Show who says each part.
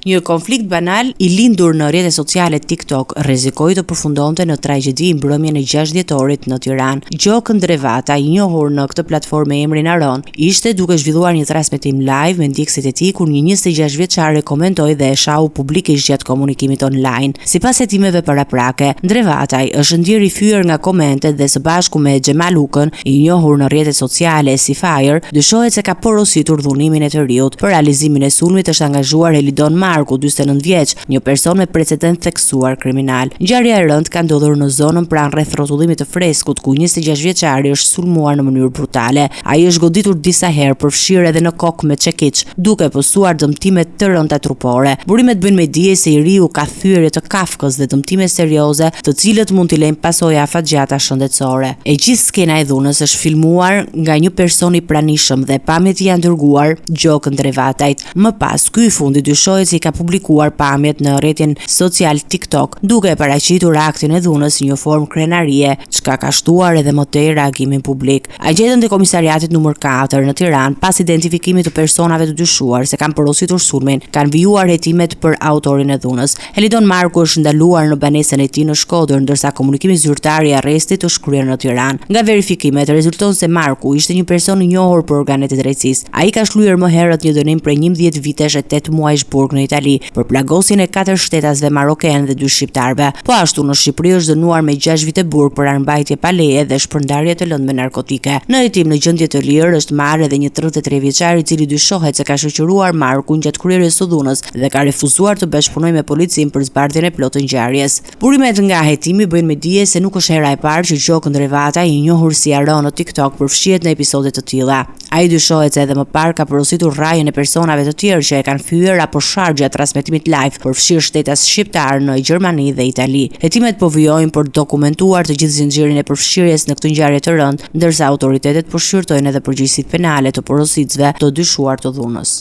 Speaker 1: Një konflikt banal i lindur në rrjetet sociale TikTok rrezikoi të përfundonte në tragjedi mbrëmjen e 6 dhjetorit në Tiranë. Gjokën Drevata, i njohur në këtë platformë me emrin Aron, ishte duke zhvilluar një transmetim live me ndjekësit e tij kur një 26 vjeçare komentoi dhe e shahu publikisht gjatë komunikimit online. Sipas hetimeve paraprake, Drevataj është ndjer i fyer nga komentet dhe së bashku me Xhemal Ukën, i njohur në rrjetet sociale si Fire, dyshohet se ka porositur dhunimin e të riut. Për realizimin e sulmit është angazhuar Elidon Marku, 49 vjeç, një person me precedent theksuar kriminal. Ngjarja e rëndë ka ndodhur në zonën pranë rreth rrotullimit të freskut, ku 26 vjeçari është sulmuar në mënyrë brutale. Ai është goditur disa herë, përfshirë edhe në kokë me çekiç, duke posuar dëmtime të rënda trupore. Burimet bëjnë me dije se i riu ka thyerje të kafkës dhe dëmtime serioze, të cilët mund t'i lejnë pasoja afatgjata shëndetësore. E gjithë skena e dhunës është filmuar nga një person i pranishëm dhe pamjet janë dërguar Gjokën Drevatajt. Më pas, ky i fundi dyshohet se i ka publikuar pamjet në rrjetin social TikTok, duke e paraqitur aktin e dhunës si një formë krenarie, çka ka shtuar edhe më tej reagimin publik. Agentët e komisariatit numër 4 në Tiranë, pas identifikimit të personave të dyshuar se kanë porositur sulmin, kanë vijuar hetimet për autorin e dhunës. Elidon Marku është ndaluar në banesën e tij në Shkodër, ndërsa komunikimi zyrtar i arrestit është kryer në Tiranë. Nga verifikimet rezulton se Marku ishte një person i njohur për organet e drejtësisë. Ai ka shlyer më herët një dënim prej 11 vitesh e 8 muajsh burg në Itali për plagosjen e 4 shtetasve maroken dhe 2 shqiptarëve. Po ashtu në Shqipëri është dënuar me 6 vite burg për armbajtje pa leje dhe shpërndarje të lëndë me narkotike. Në hetim në gjendje të lirë është marrë edhe një 33 vjeçar i cili dyshohet se ka shoqëruar Markun gjatë kryerjes së dhunës dhe ka refuzuar të bashkëpunojë me policinë për zbardhjen e plotë të ngjarjes. Burimet nga hetimi bëjnë me dije se nuk është hera e parë që Gjokën Drevata, i njohur si Aron në TikTok, përfshihet në episode të tilla. Ai dyshohet se edhe më parë ka porositur rrajën e personave të tjerë që e kanë fyer apo sharë gjatë transmetimit live, përfshirë shtetas shqiptar në Gjermani dhe Itali. Hetimet po vijojnë për dokumentuar të gjithë zinxhirin e përfshirjes në këtë ngjarje të rëndë, ndërsa autoritetet po shqyrtojnë edhe përgjegjësitë penale të porositësve të dyshuar të dhunës.